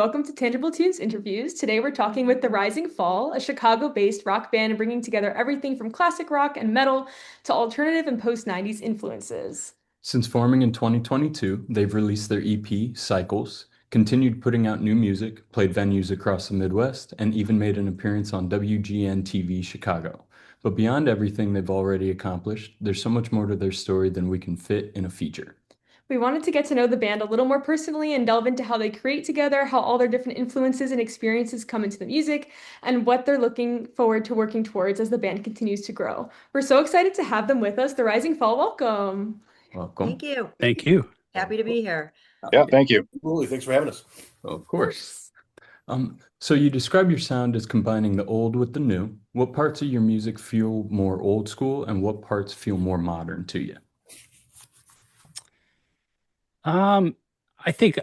welcome to Tangible Tunes Interviews. Today we're talking with The Rising Fall, a Chicago-based rock band bringing together everything from classic rock and metal to alternative and post-90s influences. Since forming in 2022, they've released their EP, Cycles, continued putting out new music, played venues across the Midwest, and even made an appearance on WGN TV Chicago. But beyond everything they've already accomplished, there's so much more to their story than we can fit in a feature. We wanted to get to know the band a little more personally and delve into how they create together, how all their different influences and experiences come into the music, and what they're looking forward to working towards as the band continues to grow. We're so excited to have them with us. The Rising Fall, welcome. Welcome. Thank you. Thank you. Happy to be here. Yeah, thank you. Absolutely. Thanks for having us. Of course. So you describe your sound as combining the old with the new. What parts of your music feel more old school and what parts feel more modern to you? I think,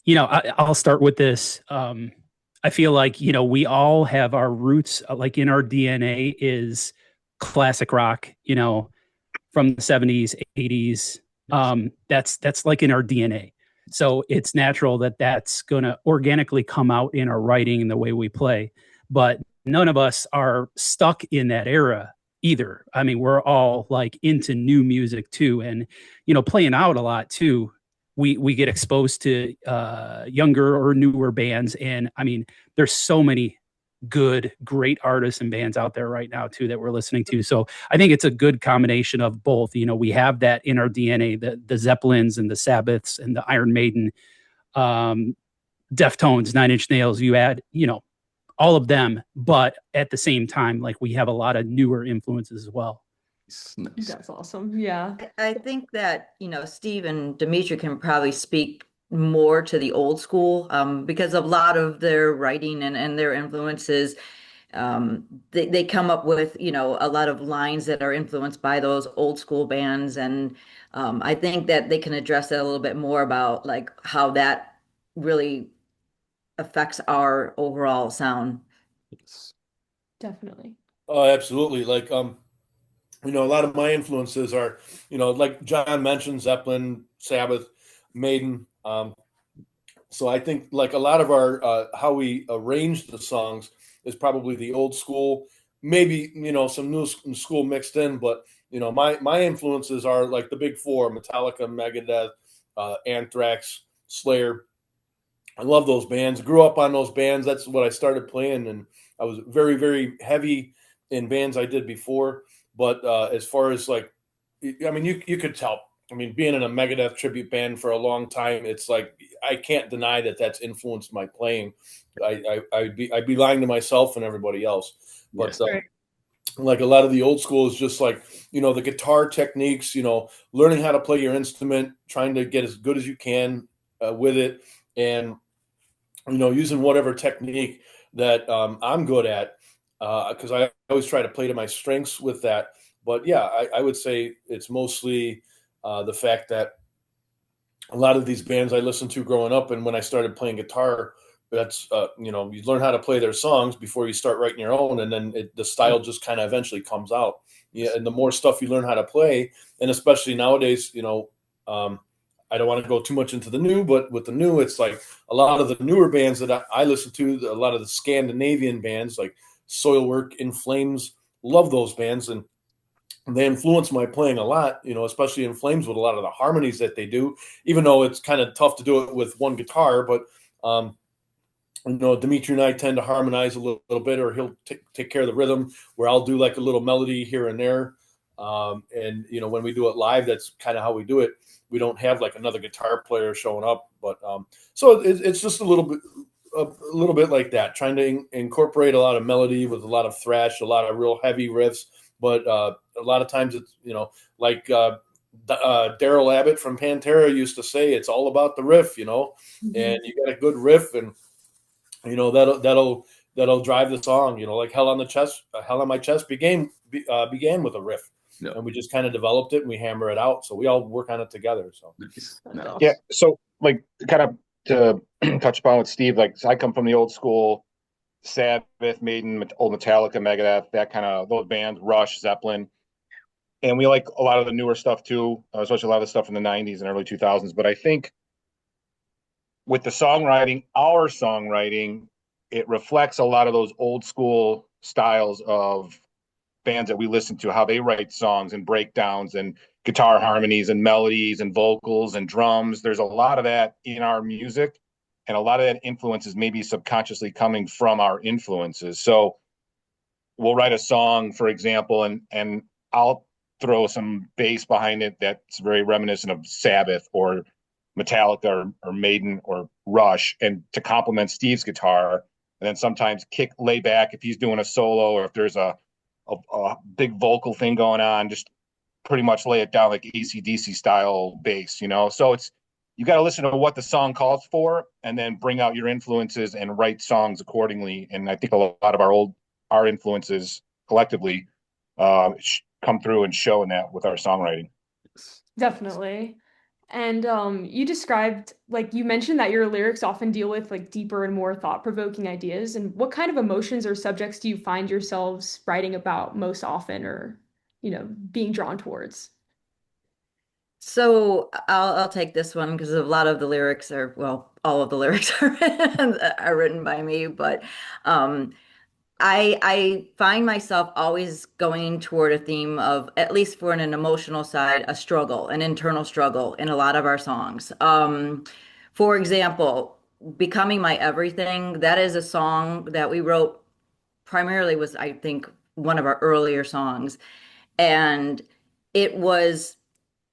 I'll start with this. I feel like, we all have our roots, like in our DNA is classic rock, from the 70s, 80s. That's like in our DNA. So it's natural that that's going to organically come out in our writing and the way we play. But none of us are stuck in that era either. I mean, we're all like into new music too. And, playing out a lot too. We get exposed to younger or newer bands. And I mean, there's so many good, great artists and bands out there right now too that we're listening to. So I think it's a good combination of both. We have that in our DNA, the Zeppelins and the Sabbaths and the Iron Maiden, Deftones, Nine Inch Nails. You add, all of them, but at the same time, like we have a lot of newer influences as well. Nice. That's awesome. Yeah. I think that, Steve and Dimitri can probably speak more to the old school because a lot of their writing and their influences, they come up with, a lot of lines that are influenced by those old school bands. And I think that they can address that a little bit more about like how that really affects our overall sound. Yes. Definitely. Oh, absolutely. Like, a lot of my influences are, like John mentioned, Zeppelin, Sabbath, Maiden. So I think like a lot of our how we arrange the songs is probably the old school, maybe some new school mixed in, but my influences are like the big four: Metallica, Megadeth, Anthrax, Slayer. I love those bands. Grew up on those bands. That's what I started playing, and I was very, very heavy in bands I did before. But as far as like, I mean, you could tell. I mean, being in a Megadeth tribute band for a long time, it's like I can't deny that that's influenced my playing. I'd be lying to myself and everybody else. But Yes. Right. like a lot of the old school is just like the guitar techniques. Learning how to play your instrument, trying to get as good as you can with it, and using whatever technique that I'm good at, because I always try to play to my strengths with that. But yeah, I would say it's mostly the fact that a lot of these bands I listened to growing up, and when I started playing guitar, that's you learn how to play their songs before you start writing your own, and then the style just kind of eventually comes out. Yeah, and the more stuff you learn how to play, and especially nowadays, I don't want to go too much into the new, but with the new, it's like a lot of the newer bands that I listen to, a lot of the Scandinavian bands like Soilwork, In Flames, love those bands, and they influence my playing a lot, especially In Flames with a lot of the harmonies that they do, even though it's kind of tough to do it with one guitar. But, Dimitri and I tend to harmonize a little bit, or he'll take care of the rhythm where I'll do like a little melody here and there. And, when we do it live, that's kind of how we do it. We don't have like another guitar player showing up, but so it's just a little bit like that, trying to incorporate a lot of melody with a lot of thrash, a lot of real heavy riffs. But a lot of times it's like Daryl Abbott from Pantera used to say, it's all about the riff, Mhm. and you got a good riff, and that'll drive the song. Like Hell on My Chest began with a riff. No. And we just kind of developed it and we hammer it out. So we all work on it together. So Nice. That's No. awesome. Yeah. So, like, kind of to touch upon with Steve, like, so I come from the old school, Sabbath, Maiden, old Metallica, Megadeth, that kind of those bands, Rush, Zeppelin, and we like a lot of the newer stuff too, especially a lot of the stuff from the '90s and early 2000s. But I think with the songwriting, our songwriting, it reflects a lot of those old school styles of bands that we listen to, how they write songs and breakdowns and guitar harmonies and melodies and vocals and drums. There's a lot of that in our music, and a lot of that influence is maybe subconsciously coming from our influences. So we'll write a song, for example, and I'll throw some bass behind it that's very reminiscent of Sabbath or Metallica or Maiden or Rush, and to complement Steve's guitar. And then sometimes lay back if he's doing a solo, or if there's a big vocal thing going on, just pretty much lay it down like AC/DC style bass, you know? So you got to listen to what the song calls for and then bring out your influences and write songs accordingly. And I think a lot of our influences collectively come through and show in that with our songwriting. Definitely. And you described, like, you mentioned that your lyrics often deal with like deeper and more thought-provoking ideas. And what kind of emotions or subjects do you find yourselves writing about most often, or, being drawn towards? So I'll take this one because a lot of the lyrics are, well, all of the lyrics are written by me, but um, I find myself always going toward a theme of, at least for an emotional side, a struggle, an internal struggle in a lot of our songs. For example, Becoming My Everything, that is a song that we wrote primarily, was, I think, one of our earlier songs. And it was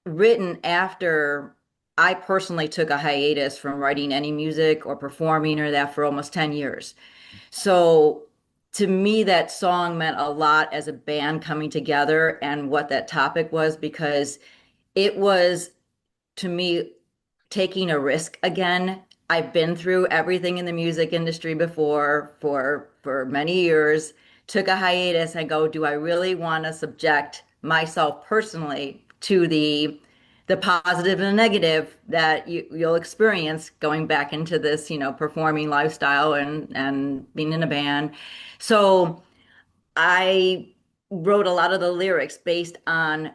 written after I personally took a hiatus from writing any music or performing or that for almost 10 years. So to me, that song meant a lot as a band coming together and what that topic was, because it was, to me, taking a risk again. I've been through everything in the music industry before for many years, took a hiatus and go, do I really want to subject myself personally to the positive and negative that you'll experience going back into this, performing lifestyle and being in a band. So I wrote a lot of the lyrics based on,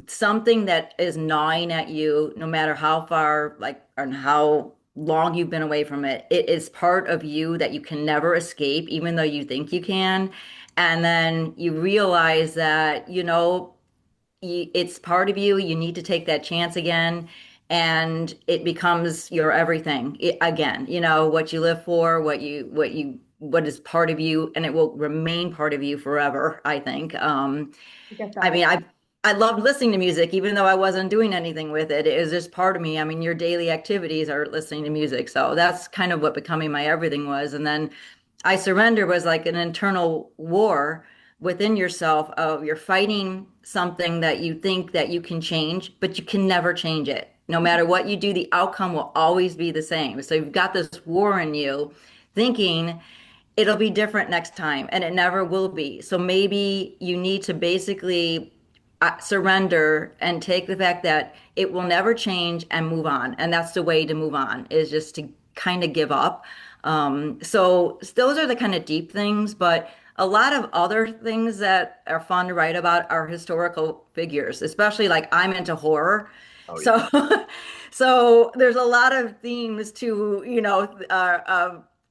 something that is gnawing at you, no matter how far, like, and how long you've been away from it. It is part of you that you can never escape, even though you think you can. And then you realize that, it's part of you. You need to take that chance again. And it becomes your everything again, what you live for, what is part of you, and it will remain part of you forever, I think. I get I that. mean, I loved listening to music, even though I wasn't doing anything with it. It was just part of me. I mean, your daily activities are listening to music. So that's kind of what Becoming My Everything was. And then I Surrender was like an internal war within yourself of, you're fighting something that you think that you can change, but you can never change it. No matter what you do, the outcome will always be the same. So you've got this war in you thinking it'll be different next time, and it never will be. So maybe you need to basically surrender and take the fact that it will never change and move on. And that's the way to move on, is just to kind of give up. So those are the kind of deep things, but a lot of other things that are fun to write about are historical figures, especially, like, I'm into horror. Oh, So, yeah. so there's a lot of themes to,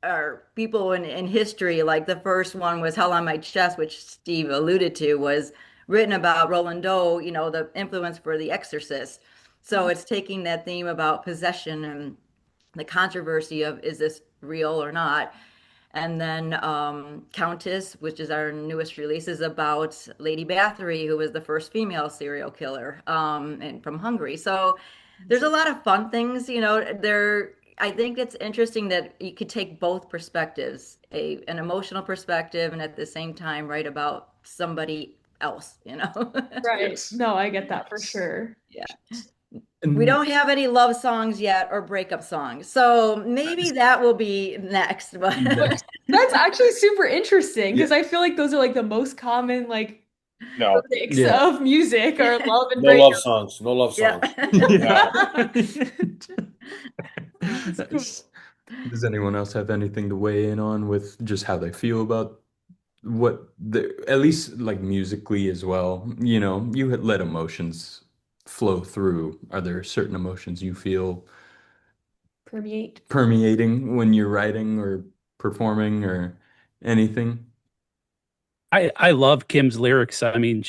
are people in history. Like, the first one was Hell on My Chest, which Steve alluded to, was written about Roland Doe, the influence for The Exorcist. So it's taking that theme about possession and the controversy of, is this real or not? And then Countess, which is our newest release, is about Lady Bathory, who was the first female serial killer, and from Hungary. So there's a lot of fun things, there. I think it's interesting that you could take both perspectives, an emotional perspective, and at the same time write about somebody else. Right. Yes. No, I get that for sure. Yeah. And We don't have any love songs yet or breakup songs. So maybe that will be next. But next. That's actually super interesting, Yeah. because I feel like those are like the most common like No. lyrics Yeah. of music, or love and No love breakup. songs. No love yeah. songs. That's cool. Does anyone else have anything to weigh in on with just how they feel about at least like musically as well? You had let emotions flow through. Are there certain emotions you feel permeating when you're writing or performing or anything? I love Kim's lyrics. I mean,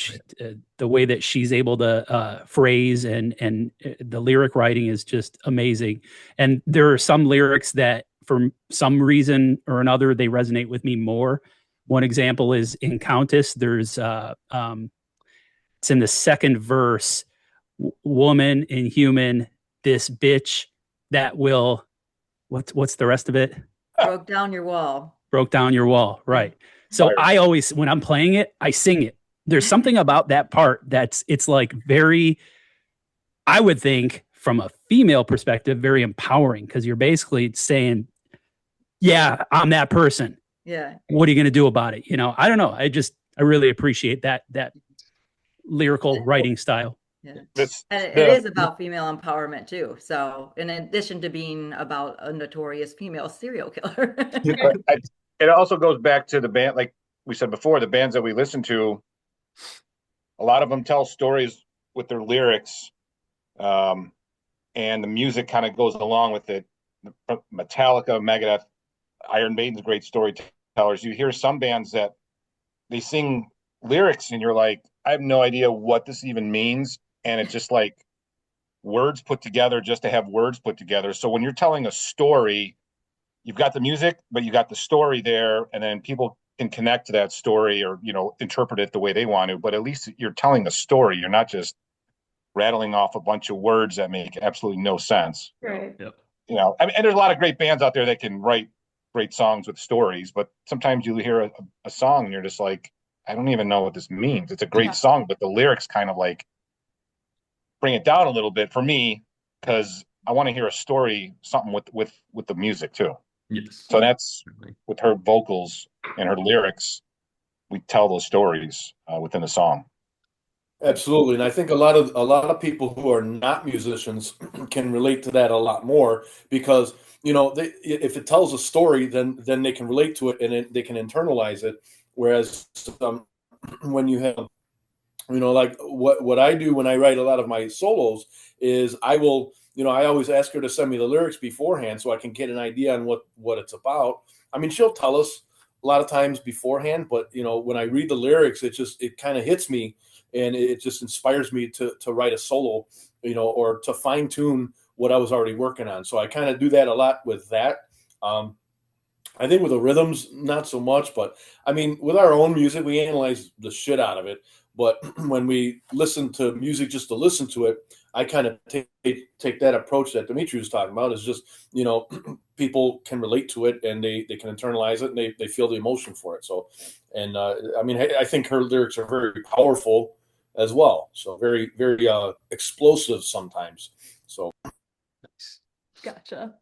the way that she's able to phrase and the lyric writing is just amazing. And there are some lyrics that, for some reason or another, they resonate with me more. One example is in Countess. There's it's in the second verse. Woman, inhuman, this bitch that will. What's the rest of it? Broke down your wall. Broke down your wall, right? So I always, when I'm playing it, I sing it. There's something about that part it's like very, I would think from a female perspective, very empowering, because you're basically saying, yeah, I'm that person. Yeah. What are you going to do about it? I don't know. I really appreciate that lyrical writing style. Yeah. And it is about female empowerment too. So in addition to being about a notorious female serial killer. It also goes back to the band, like we said before, the bands that we listen to, a lot of them tell stories with their lyrics, and the music kind of goes along with it. Metallica, Megadeth, Iron Maiden's great storytellers. You hear some bands that they sing lyrics and you're like, I have no idea what this even means. And it's just like words put together just to have words put together. So when you're telling a story, you've got the music, but you got the story there, and then people can connect to that story or, interpret it the way they want to. But at least you're telling a story. You're not just rattling off a bunch of words that make absolutely no sense. Right. Yep. And there's a lot of great bands out there that can write great songs with stories, but sometimes you hear a song and you're just like, I don't even know what this means. It's a great song, but the lyrics kind of like bring it down a little bit for me, because I want to hear a story, something with the music too. Yes. So that's with her vocals and her lyrics, we tell those stories within the song. Absolutely, and I think a lot of people who are not musicians can relate to that a lot more, because if it tells a story, then they can relate to it and they can internalize it. Whereas when you have, like what I do when I write a lot of my solos is I will, I always ask her to send me the lyrics beforehand so I can get an idea on what it's about. I mean, she'll tell us a lot of times beforehand, but when I read the lyrics, it kind of hits me, and it just inspires me to write a solo, or to fine tune what I was already working on. So I kind of do that a lot with that. I think with the rhythms, not so much, but I mean, with our own music, we analyze the shit out of it. But when we listen to music just to listen to it, I kind of take that approach that Dimitri was talking about, is just, people can relate to it and they can internalize it and they feel the emotion for it. So, and I mean, I think her lyrics are very powerful as well. So very, very explosive sometimes. So. Gotcha.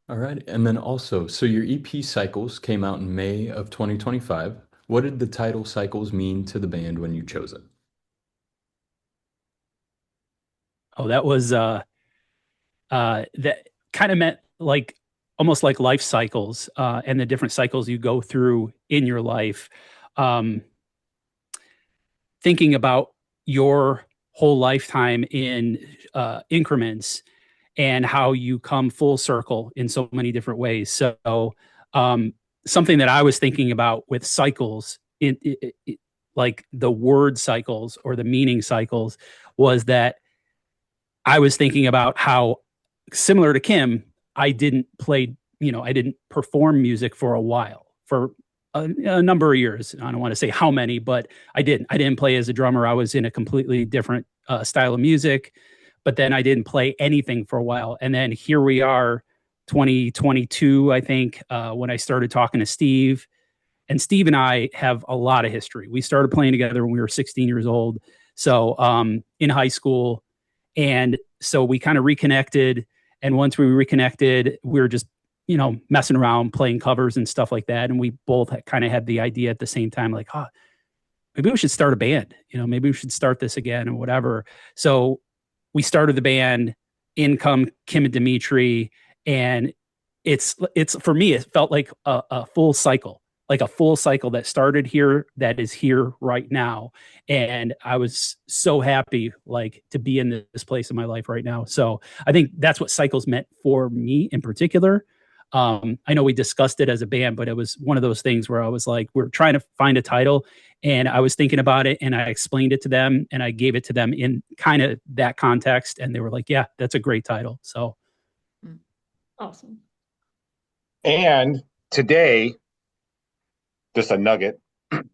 All right. And then also, so your EP Cycles came out in May of 2025. What did the title Cycles mean to the band when you chose it? Oh, that was that kind of meant like almost like life cycles, and the different cycles you go through in your life. Thinking about your whole lifetime in increments, and how you come full circle in so many different ways. So something that I was thinking about with cycles, like the word cycles or the meaning cycles, was that I was thinking about how, similar to Kim, I didn't perform music for a while, for a number of years. I don't want to say how many, but I didn't play as a drummer. I was in a completely different style of music. But then I didn't play anything for a while. And then here we are, 2022, I think, when I started talking to Steve. And Steve and I have a lot of history. We started playing together when we were 16 years old. So in high school. And so we kind of reconnected. And once we reconnected, we were just, messing around, playing covers and stuff like that. And we both kind of had the idea at the same time, like, maybe we should start a band. Maybe we should start this again or whatever. So we started the band, in come Kim and Dimitri, and it's for me, it felt like a full cycle. like a full cycle that started here, that is here right now. And I was so happy like to be in this place in my life right now. So I think that's what cycles meant for me in particular. I know we discussed it as a band, but it was one of those things where I was like, we're trying to find a title, and I was thinking about it, and I explained it to them, and I gave it to them in kind of that context, and they were like, yeah, that's a great title. So Awesome. And today, just a nugget.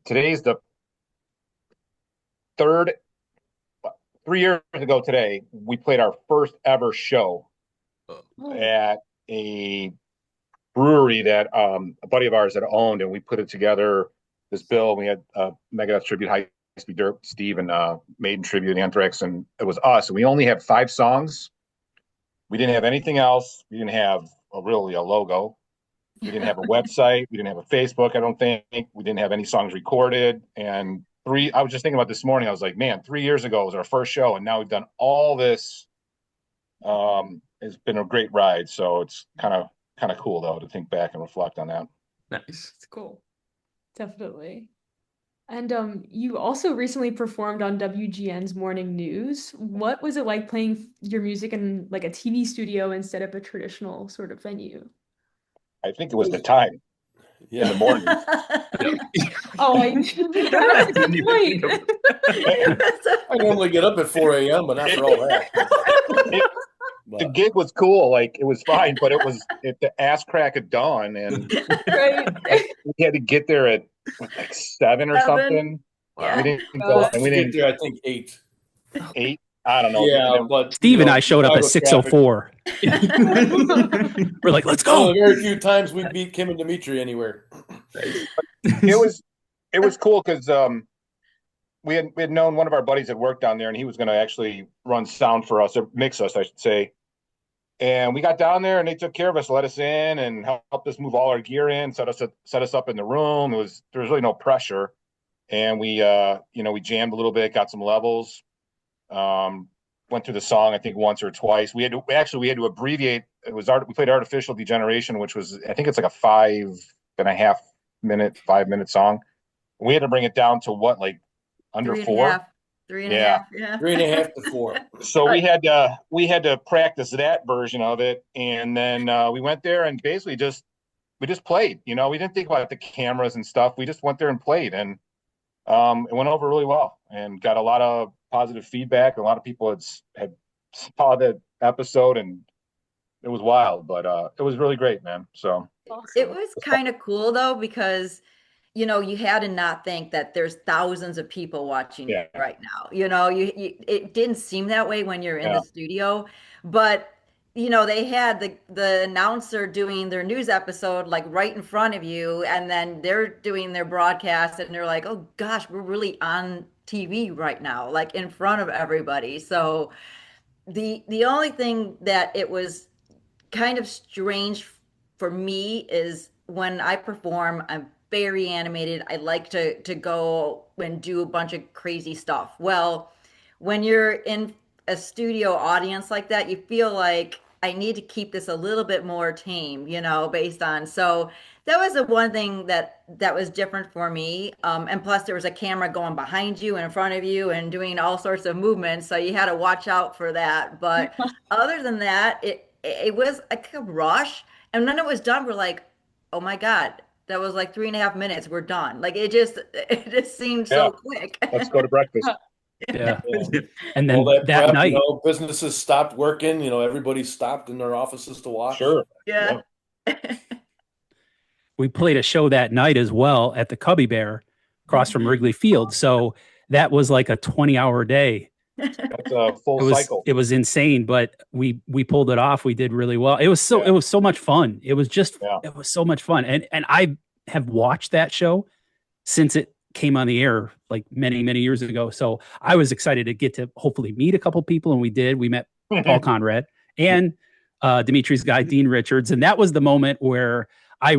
Today's the 3 years ago today, we played our first ever show at a brewery that a buddy of ours had owned, and we put it together, this bill. We had Megadeth tribute, High Speed Dirt, Steve, and Maiden tribute, Anthrax, and it was us. And we only had 5 songs. We didn't have anything else. We didn't have a logo. We didn't have a website. We didn't have a Facebook, I don't think. We didn't have any songs recorded. And I was just thinking about this morning. I was like, man, 3 years ago was our first show, and now we've done all this. It's been a great ride. So it's kind of cool though to think back and reflect on that. Nice. It's cool. Definitely. And you also recently performed on WGN's Morning News. What was it like playing your music in like a TV studio instead of a traditional sort of venue? I think it was the time in the morning. Oh, that's a good point. I normally get up at 4 a.m., but not for all that. The gig was cool, like it was fine, but it was at the ass crack of dawn, and Right. we had to get there at like 7 or 7? something. Yeah. We didn't go, and we Get didn't there, I think 8. 8. I don't know. Yeah, but Steve and you know, I showed up at Chicago 6:04. We're like, let's One of go. the very few times we beat Kim and Dimitri anywhere. It was cool because we had known one of our buddies that worked down there, and he was going to actually run sound for us, or mix us, I should say. And we got down there, and they took care of us, let us in, and helped us move all our gear in, set us up in the room. There was really no pressure, and we jammed a little bit, got some levels, went through the song I think once or twice. We had to abbreviate. We played Artificial Degeneration, which was, I think it's like a 5 minute song. We had to bring it down to what, like under 4. 3.5. Yeah. 3.5 to 4. So we had to practice that version of it, and then we went there and basically we just played. We didn't think about the cameras and stuff. We just went there and played, and it went over really well, and got a lot of positive feedback. A lot of people had saw the episode, and it was wild, but it was really great, man. So It was kind of cool though, because you had to not think that there's thousands of people watching right now. It didn't seem that way when you're in the studio, but they had the announcer doing their news episode like right in front of you, and then they're doing their broadcast, and they're like, oh gosh, we're really on TV right now, like in front of everybody. So the only thing that it was kind of strange for me is when I perform, I'm very animated. I like to go and do a bunch of crazy stuff. Well, when you're in a studio audience like that, you feel like I need to keep this a little bit more tame, based on. So that was the one thing that was different for me. And plus there was a camera going behind you and in front of you and doing all sorts of movements. So you had to watch out for that. But other than that, it was like a rush. And when it was done, we're like, oh my God, that was like 3.5 minutes. We're done. Like it just seemed so quick. let's go to breakfast. Yeah. And then All that that prep, night, businesses stopped working. Everybody stopped in their offices to watch. Sure. Yeah. we played a show that night as well at the Cubby Bear across from Wrigley Field. So that was like a 20-hour day. That's a full cycle. It was insane, but we pulled it off. We did really well. It was so much fun. It was just it was so much fun. And I have watched that show since it came on the air like many, many years ago. So I was excited to get to hopefully meet a couple people, and we did. We met Paul Conrad and Dimitri's guy, Dean Richards. And that was the moment where I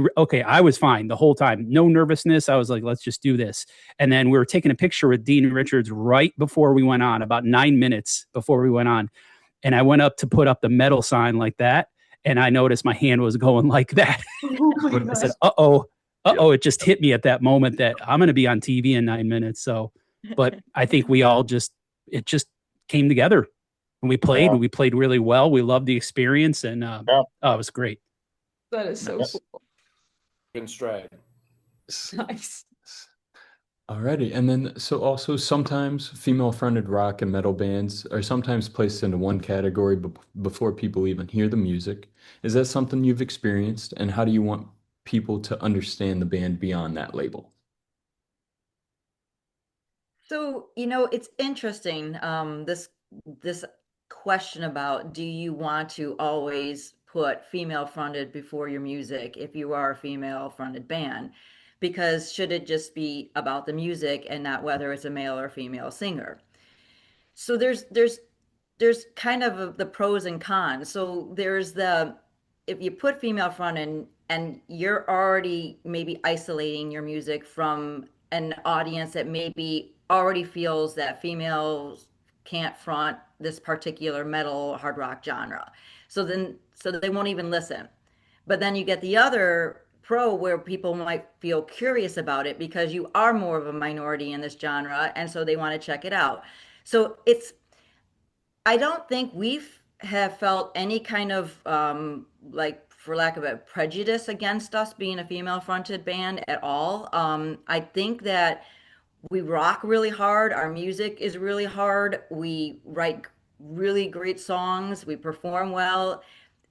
was fine the whole time. No nervousness. I was like, let's just do this. And then we were taking a picture with Dean Richards right before we went on, about 9 minutes before we went on. And I went up to put up the medal sign like that. And I noticed my hand was going like that. Oh my I gosh. said, uh-oh, uh-oh, it just hit me at that moment that I'm going to be on TV in 9 minutes. So, but I think we all it just came together and we played and we played really well. We loved the experience and it was great. That is so cool. In stride. Nice. Alrighty, and then so also sometimes female-fronted rock and metal bands are sometimes placed into one category before people even hear the music. Is that something you've experienced, and how do you want people to understand the band beyond that label? So, it's interesting, this question about, do you want to always put female fronted before your music if you are a female fronted band? Because should it just be about the music and not whether it's a male or female singer? So there's kind of the pros and cons. So there's if you put female fronted and you're already maybe isolating your music from an audience that maybe already feels that females can't front this particular metal hard rock genre. So they won't even listen. But then you get the other pro where people might feel curious about it because you are more of a minority in this genre, and so they want to check it out. So I don't think have felt any kind of like, for lack of a prejudice against us being a female fronted band at all. I think that we rock really hard. Our music is really hard. We write really great songs. We perform well.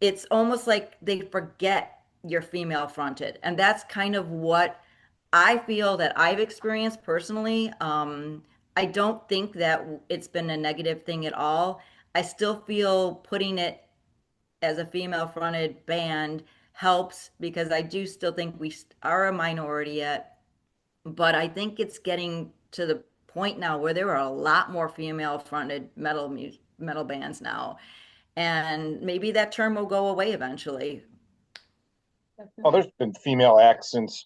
It's almost like they forget you're female fronted. And that's kind of what I feel that I've experienced personally. I don't think that it's been a negative thing at all. I still feel putting it as a female fronted band helps because I do still think we are a minority yet. But I think it's getting to the point now where there are a lot more female fronted metal bands now. And maybe that term will go away eventually. Oh, there's been female acts since,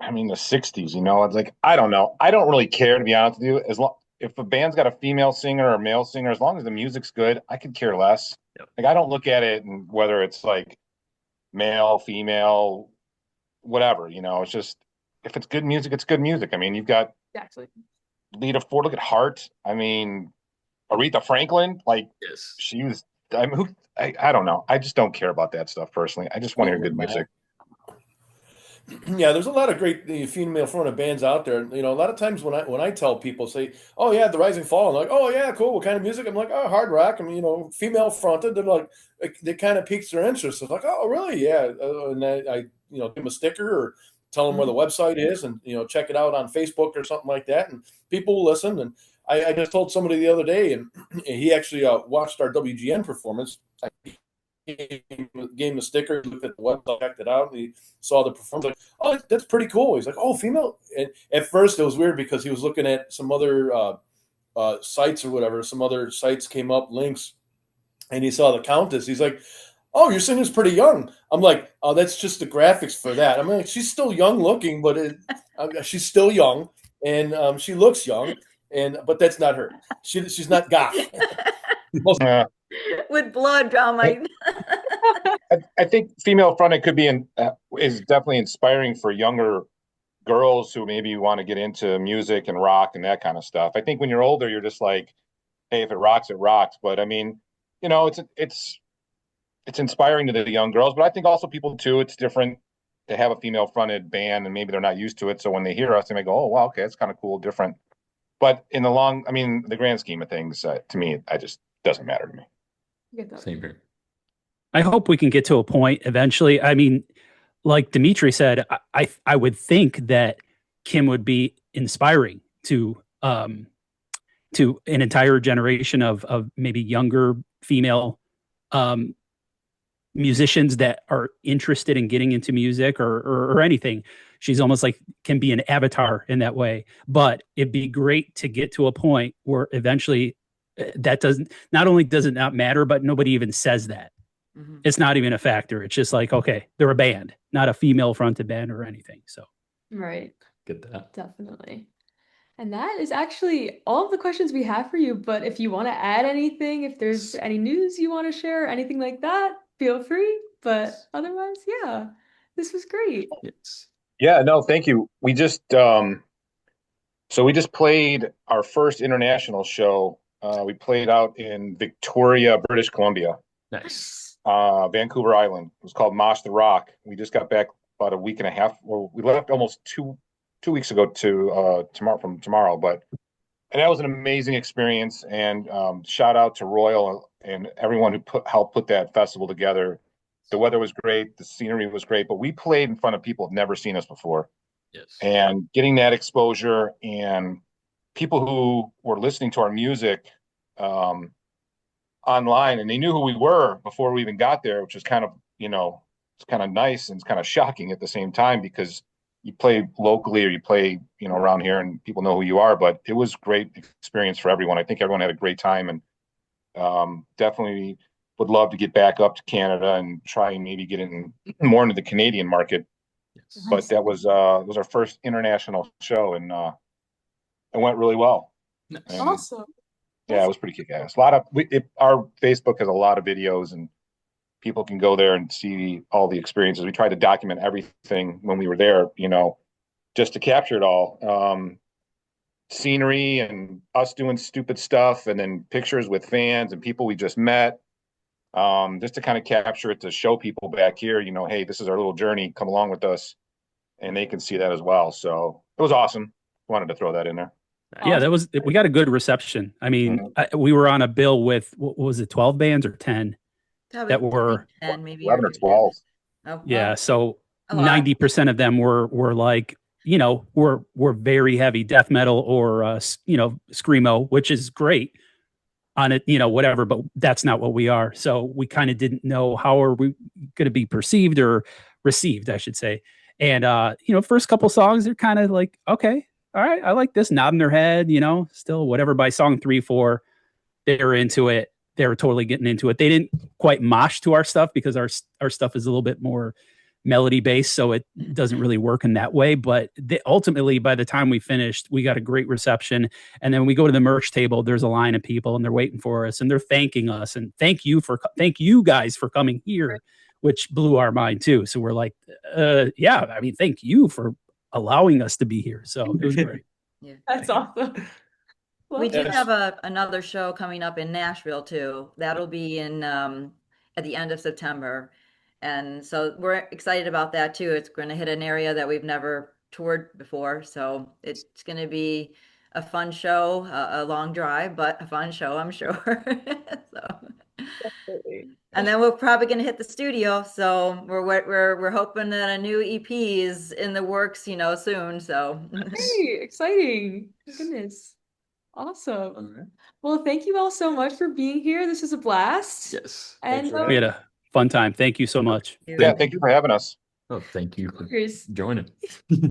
the 60s, It's like, I don't know. I don't really care, to be honest with you. If a band's got a female singer or a male singer, as long as the music's good, I could care less. Yep. Like, I don't look at it and whether it's like male, female, whatever, it's just, if it's good music, it's good music. You've got Exactly. Lita Ford, look at Heart. Aretha Franklin, like, Yes. she was, I don't know. I just don't care about that stuff personally. I just want to hear good music. Yeah, there's a lot of great female fronted bands out there. A lot of times when I tell people, say, "Oh yeah, The Rising Fall," I'm like, "Oh yeah, cool. What kind of music?" I'm like, "Oh, hard rock." Female fronted. They're like, they kind of piques their interest. It's like, "Oh, really? Yeah." And I give them a sticker or tell them where the website is, and check it out on Facebook or something like that, and people will listen. And I just told somebody the other day, and he actually watched our WGN performance. I gave him a sticker, looked at the website, checked it out, and he saw the performance. Like, oh, that's pretty cool. He's like, oh, female. And at first, it was weird because he was looking at some other sites or whatever. Some other sites came up, links, and he saw the Countess. He's like, oh, your singer's pretty young. I'm like, oh, that's just the graphics for that. I'm like, she's still young looking, but she's still young, and she looks young, but that's not her. She's not goth. With blood drama. I think female fronted could be is definitely inspiring for younger girls who maybe want to get into music and rock and that kind of stuff. I think when you're older, you're just like, hey, if it rocks, it rocks. But it's inspiring to the young girls. But I think also people too, it's different to have a female fronted band and maybe they're not used to it. So when they hear us, they may go, oh, wow, okay, it's kind of cool, different. But in the grand scheme of things, to me, it just doesn't matter to me. Same here. I hope we can get to a point eventually. Like Dimitri said, I would think that Kim would be inspiring to an entire generation of maybe younger female musicians that are interested in getting into music or anything. She's almost like can be an avatar in that way. But it'd be great to get to a point where eventually that not only does it not matter, but nobody even says that. Mm-hmm. It's not even a factor. It's just like, okay, they're a band, not a female fronted band or anything. So, right. Get that. Definitely. And that is actually all of the questions we have for you. But if you want to add anything, if there's any news you want to share, anything like that, feel free. But otherwise, yeah, this was great. Yes. Yeah, no, thank you. We just played our first international show. We played out in Victoria, British Columbia, Nice. Vancouver Island. It was called Mosh the Rock. We just got back about a week and a half. Well, we left almost two weeks ago to tomorrow, but and that was an amazing experience. And shout out to Royal and everyone who helped put that festival together. The weather was great, the scenery was great, but we played in front of people who've never seen us before. Yes. And getting that exposure and people who were listening to our music um, online and they knew who we were before we even got there, which is kind of, it's kind of nice and it's kind of shocking at the same time because you play locally or you play, around here and people know who you are. But it was great experience for everyone. I think everyone had a great time and definitely would love to get back up to Canada and try and maybe get in more into the Canadian market. Yes. But that was our first international show and it went really well. Nice. And Awesome. yeah, it was pretty kick-ass. A lot of our Facebook has a lot of videos and people can go there and see all the experiences. We tried to document everything when we were there, just to capture it all. Scenery and us doing stupid stuff and then pictures with fans and people we just met. Just to kind of capture it to show people back here, hey, this is our little journey. Come along with us. And they can see that as well. So it was awesome. Wanted to throw that in there. Yeah, we got a good reception. I mean, we were on a bill with, what was it, 12 bands or 10 that were 10, maybe 11 or 12. Oh, yeah. wow. So A lot. 90% of them were like, were very heavy death metal or, screamo, which is great on it, whatever, but that's not what we are. So we kind of didn't know how are we going to be perceived or received, I should say. And, first couple songs, they're kind of like, okay, all right, I like this, nodding their head, still whatever. By song 3, 4, they were into it. They were totally getting into it. They didn't quite mosh to our stuff because our stuff is a little bit more melody based. So it doesn't really work in that way. But ultimately, by the time we finished, we got a great reception. And then we go to the merch table, there's a line of people and they're waiting for us and they're thanking us. And thank you guys for coming here, which blew our mind too. So we're like, yeah, I mean, thank you for allowing us to be here. So it was great. Yeah. That's awesome. We do Yes. have another show coming up in Nashville too. That'll be in at the end of September. And so we're excited about that too. It's going to hit an area that we've never toured before. So it's going to be a fun show, a long drive, but a fun show, I'm sure. And then we're probably going to hit the studio. So we're hoping that a new EP is in the works, soon. So Hey, exciting. Goodness. Awesome. All right. Well, thank you all so much for being here. This was a blast. Yes. And for We had a fun time. Thank you so much. Yeah, thank you for having us. Oh, thank you for cheers. joining.